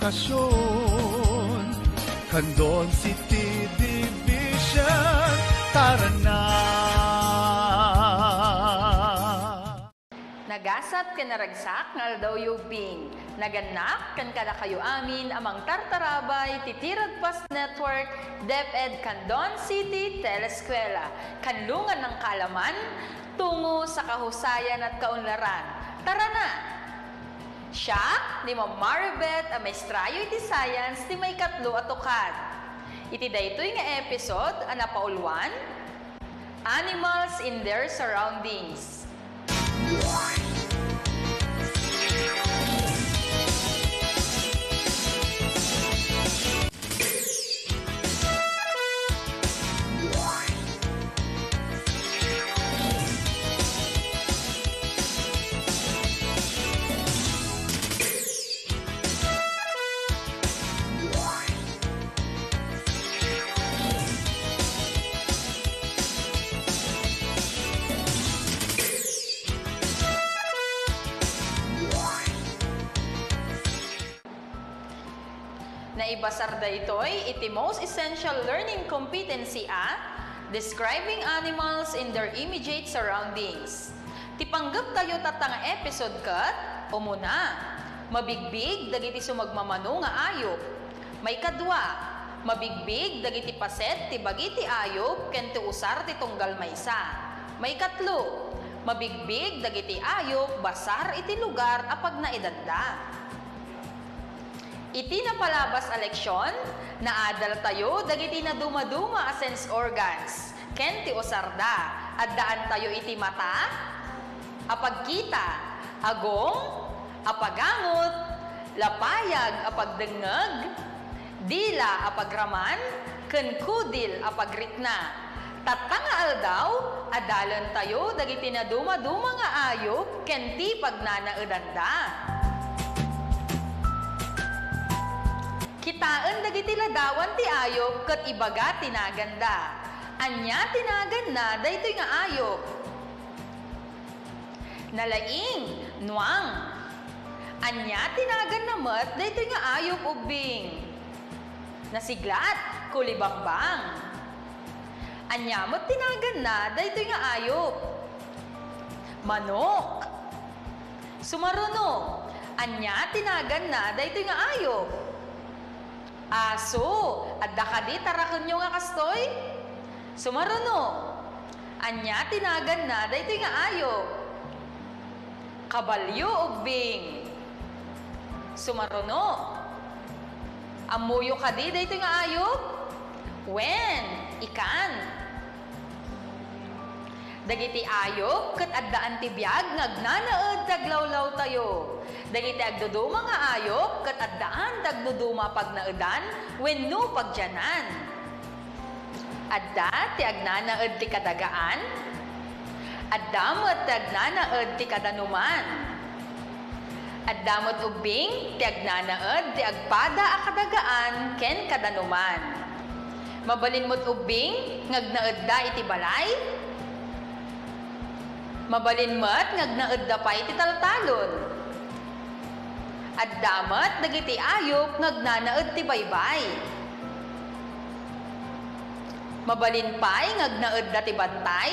edukasyon. Candon City Division, tara na! Nagasat ka naragsak ngal daw yubing. Naganak kan kada kayo amin amang tartarabay titirad pas network DepEd Candon City Teleskwela. Kanlungan ng kalaman tungo sa kahusayan at kaunlaran. Tara na! Siya ni Ma'am Maribeth a maestrayo iti science ti may katlo at ukad. Iti daytoy nga episode ana paulwan Animals in their surroundings. Naibasar da ito'y iti most essential learning competency describing animals in their immediate surroundings. Tipanggap tayo tatang episode kat, umuna, mabigbig dagiti sumagmamano nga ayop. May kadwa, mabigbig dagiti paset ti bagiti ayop ken ti usar ti tunggal maysa. May katlo, mabigbig dagiti ayop basar iti lugar apag naidadda. Iti napalabas a leksyon, naadal tayo dagiti na dumaduma a sense organs, ken ti usarda, addaan tayo iti mata, apagkita, agong, apagangot, lapayag apagdengeg, dila apagraman, ken kudil apagrikna. Tatanga aldaw, adalan tayo dagiti na dumaduma nga ayop, ken ti pagnanaedanda. Kitaan dagiti ladawan ti ayop ket ibaga tinaganda. Anya tinagan na daytoy nga ayop. Nalaing, nuang. Anya tinagan na met daytoy nga ayop ubing. Nasiglat, kulibangbang. Anya met tinagan na daytoy nga ayop. Manok. Sumaruno. Anya tinagan na daytoy nga ayop. Aso, adda kadi tarakon nyo nga kastoy? Sumaruno. Anya tinagan na daytoy nga ayop. Kabalyo ubing. Sumaruno. Amuyo kadi daytoy nga ayop? Wen, ikan. Dagiti ayop ket addaan ti biag ngagnanaed taglawlaw tayo. Dagiti agduduma nga ayop ket addaan tagduduma pagnaedan wenno pagjanan. Adda ti agnanaed ti kadagaan. Adda met ti agnanaed ti kadanuman. Adda met ubing ti agnanaed ti agpada a kadagaan ken kadanuman. Mabalin met ubing ngagnaedda iti balay. Mabalin met ngagnaedda pay ti taltalon. Addamat dagiti ayop ngagnanaed ti baybay. Mabalin pay ngagnaedda ti bantay.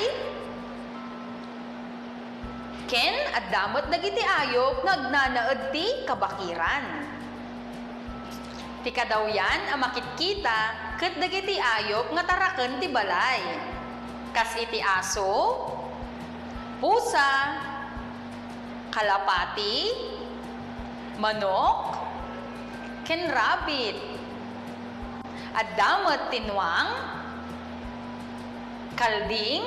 Ken addamat dagiti ayop ngagnanaed ti kabakiran. Ti kadawyan a makitkita ket dagiti ayop nga taraken ti balay. Kas iti aso, pusa, kalapati, manok, ken rabbit. Addamat tinwang, kalding,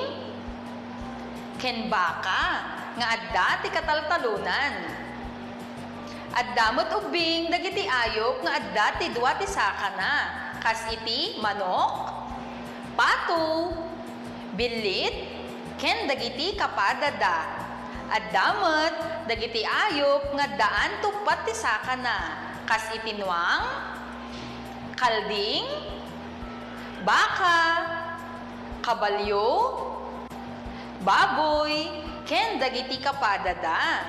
ken baka, nga adda ti kataltalunan. Addamat ubing dagiti ayop nga adda ti dua ti sakana. Kas iti manok, pato, bilit, ken dagiti kapadada. Addamat dagiti ayop nga daan tupad ti sakana. Kas itinwang, kalding, baka, kabalyo, baboy, ken dagiti kapadada.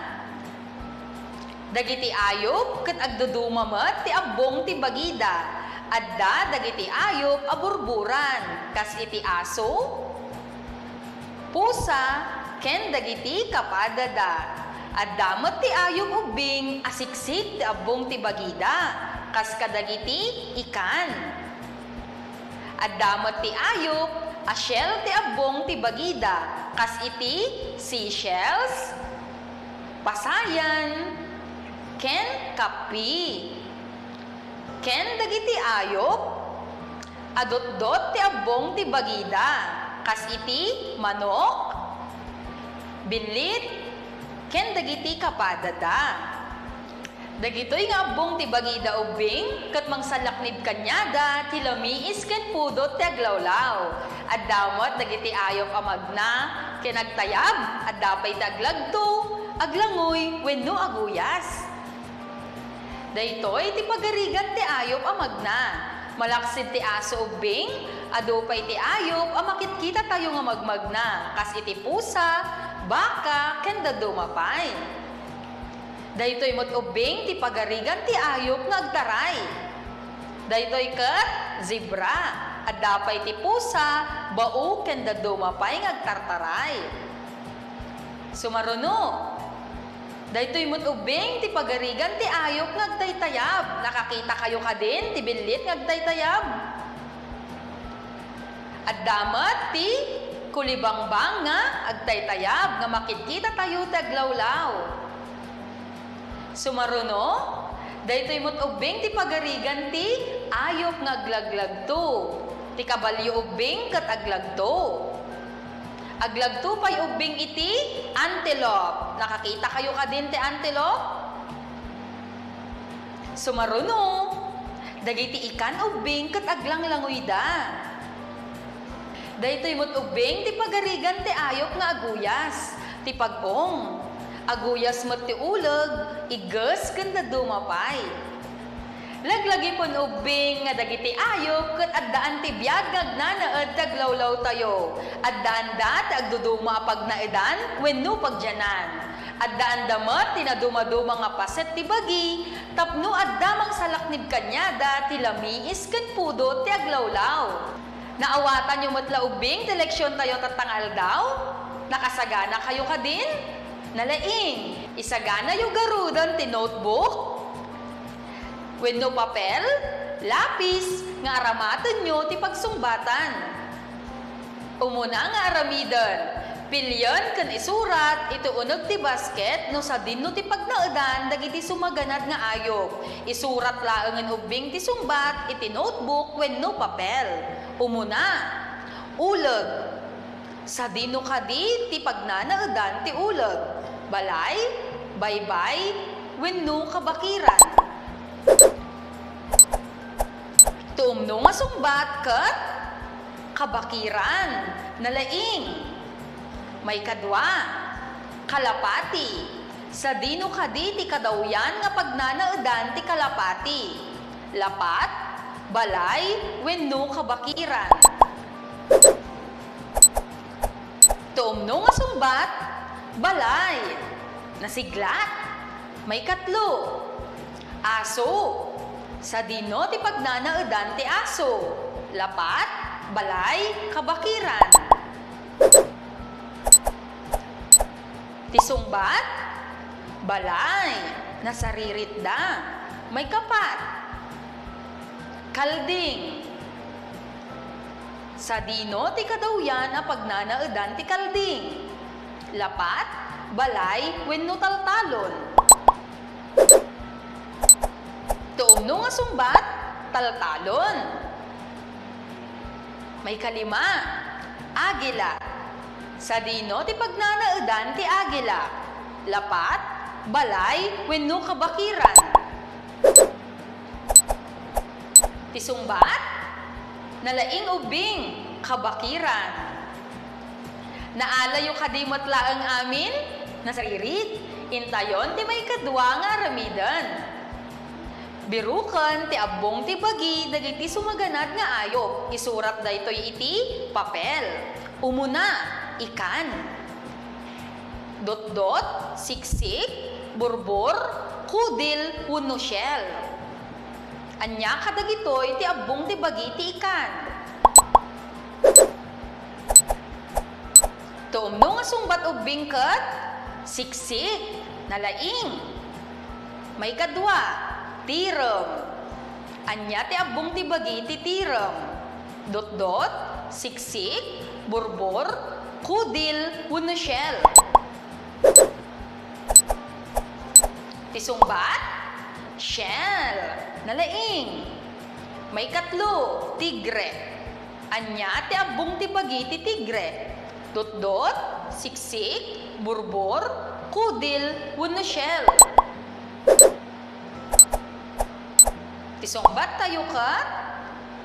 Dagiti ayop ket agdudumamet ti abbong ti bagida. Adda dagiti ayop a burburan kas iti aso, pusa, ken dagiti kapadada. Addamet ti ayop ubing asiksik ti abbong ti bagida kas kadagiti ikan. Addamet ti ayop asyel ti abbong ti bagida kas iti seashells, pasayan, ken kapi. Ken dagiti ayop adot-dot ti abbong ti bagida kas iti manok, binlit, ken dagiti kapadada. Dagitoy nga abbong ti bagida ubing ket mangsalaknib kanyada ti lamiis ken pudot ti aglawlaw. Addamot dagiti ayop a magna ken agtayab adda pay ti aglagto, aglangoy wenno aguyas. Daytoy ti pagarigan ti ayop a magna. Malaksid ti aso ubing, adu pay ti ayop a makitkita tayo nga magmagna kas iti pusa, baka ken dadumapay. Daytoy met ubing ti pagarigan ti ayop nga agtaray. Daytoy ket zebra, adda pay ti pusa, bao ken dadumapay nga agtartaray. Sumaruno, daytoy met ubing ti pagarigan ti ayop nga agtaytayab. Nakakita kayo ka din ti billit nga agtaytayab. Addamet ti kulibangbang nga agtaytayab nga makikita tayo ti aglawlaw. Sumaruno, daytoy met ubing ti pagarigan ti ayop nga aglaglagto. Ti kabalyo ubing ket aglagto. Aglagto pay ubing iti antelope. Nakakita kayo ka din ti antelope? Sumaruno, dagiti ikan ubing ket aglanglangoy da. Daytoy met ubing ti pagarigan ti ayop nga aguyas, ti pag-ong. Aguyas met ti uleg, iges ken dadumapay. Laglagi pon ubing nga dagiti ayop ket addaan ti biag agnanaed taglawlaw tayo. Addaan da ti agduduma apag naedan wenno pagjanan. Addaan damet ti naduma-duma nga paset ti bagi tapno adda mangsalaknib kanyada ti lamiis ken pudot ti aglawlaw. Naawatan yung matla ubing ti leksyon tayo tatangal daw? Nakasagana kayo ka din? Nalaing, isagana yung garudan ti notebook? Wenno papel, lapis, nga aramatan nyo ti pagsungbatan. Umuna nga aramidan, pilyon kan isurat, ito unag ti basket, no sa din no ti pagnaedan, dagiti sumaganad nga ayop. Isurat laengen ubing ti sungbat, iti notebook, wenno papel. Umuna, uleg. Sa din no kadi ti pagnanaedan ti uleg. Balay, baybay, wenno kabakiran. Tuumno nga sungbat ket kabakiran, nalaing. May kadwa, kalapati. Sa dino kadi ti kadawyan nga pagnanaedan ti kalapati. Lapat, balay, wenno kabakiran. Tuumno nga sungbat, balay. Nasiglat. May katlo. Aso. Sa dino ti pagnanaedan ti aso. Lapat, balay, kabakiran. Ti sungbat, balay, nasaririt da. May kapat. Kalding. Sa dino ti kadawyan a pagnanaedan ti kalding. Lapat, balay, wenno taltalon. Tuumno nga sungbat, taltalon. May kalima, agila. Sa dino ti pagnanaedan ti agila. Lapat, balay, wenno kabakiran. Ti sungbat, nalaing ubing, kabakiran. Naalayo kadimot laeng amin, nasaririt, intayon ti may kadwa nga aramidan. Birukan ti abbong ti bagi dagiti sumaganad nga ayop. Isurat daytoy iti papel. Umuna, ikan. Dot-dot, siksik, burbur, kudil, wenno shell. Anya kadagitoy ti abbong ti bagi ti ikan. Tuumno nga sungbat ubing ket siksik, nalaing. May kadwa, tirem. Anya ti abbong ti bagi ti tirem. Dot-dot, siksik, burbor, kudil, wenno shell. Ti sungbat, shell, nalaing. May katlo, tigre. Anya ti abbong ti bagi ti tigre. Dot-dot, siksik, burbor, kudil, wenno shell. Ti sungbat tayo kat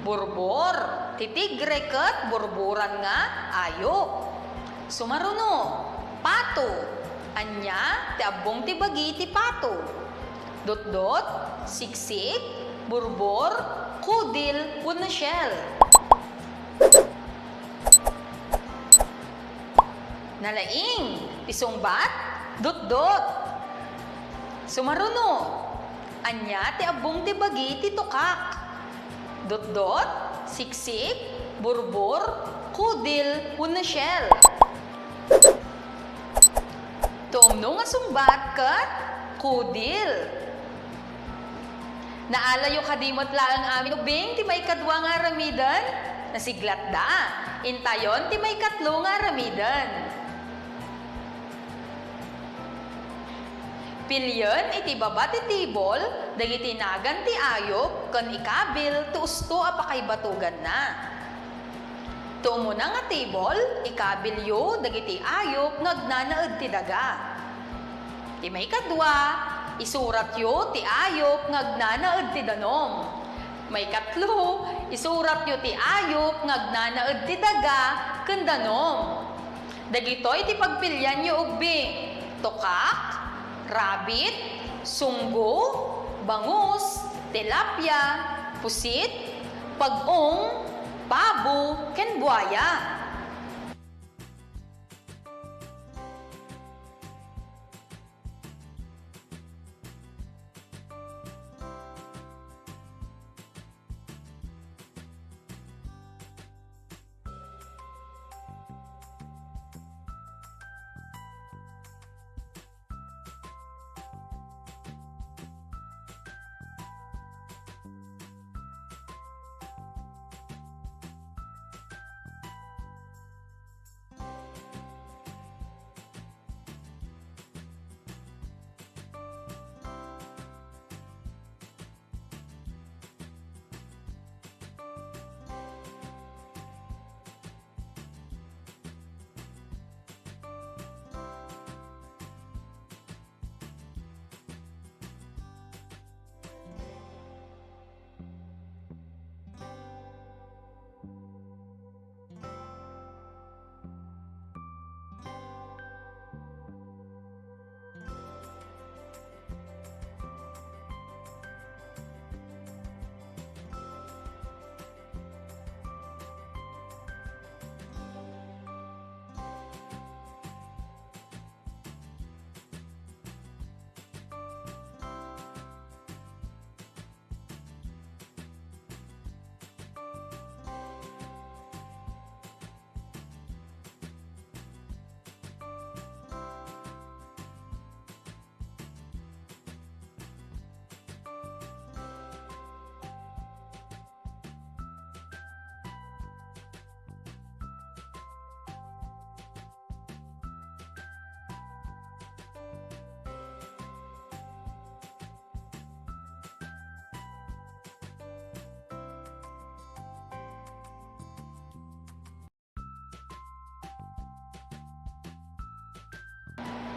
burbor. Ti tigre kat burburan nga ayo. Sumaruno, pato. Anya ti abbong ti bagi ti pato. Dot-dot, siksik, burbor, kudil, wenno shell. Nalaing, ti sungbat, dot-dot. Sumaruno, anya ti abbong ti bagi ti tukak. Dot-dot, siksik, burbor, kudil, wenno shell. Tuumno nga sungbat ket kudil. Naalayo kadimot laang amin ubing ti may kadwa nga ramidan. Nasiglat da. Intayon ti may katlo nga ramidan. Pilyon iti baba ti tibol, dagiti nagan ti ayop, ken ikabil, ti usto apakay batugan na. Tuumuna nga tibol, ikabilyo, dagiti ayop, nagnanaed ti daga. Ti may kadwa, isurat yo ti ayop, nagnanaed ti danom. May katlo, isurat yo ti ayop, nagnanaed ti daga, ken danom. Dagitoy ti pagpilyan yo ubing, tukak, rabbit, sunggo, bangus, tilapia, pusit, pag-ong, pabo, ken buaya.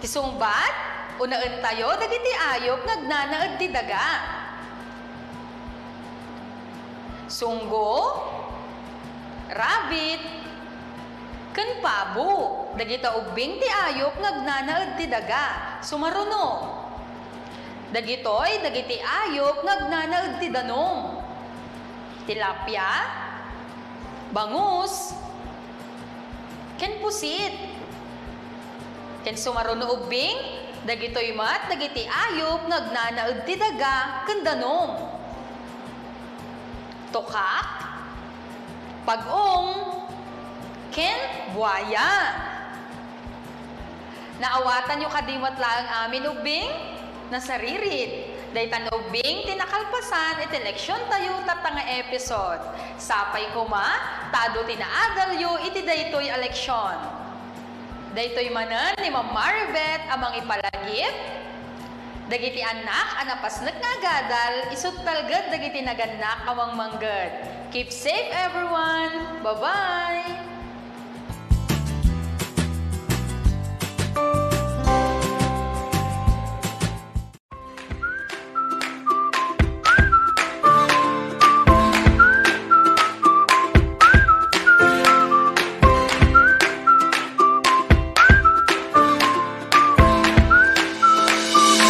Tisungbat, unaen tayo dagiti ayop nagnanaed ti daga. Sunggo, rabbit, ken pabo, dagita ubing ti ayop nagnanaed ti daga. Sumaruno. Dagitoy dagiti ayop nagnanaed ti danom. Tilapia, bangus, ken pusit. Ken sumaruno ubing Dagitoy mat, dagiti ayop, nagnanaod ti daga, kandanong. Tukak, pag-ong, ken buaya. Naawatan yung kadimat lang amin ubing, nasaririt. Daytan ubing, tinakalpasan, iteleksyon tayo tatanga episode. Sapay kuma, tado tinaadal yu, iti daytoy eleksyon. Daytoy manan ni Ma'am Maribeth amang ipalagip. Dagiti anak, anapasnak nga gadal, isut talgad dagiti naganak amang manggad. Keep safe everyone! Bye-bye!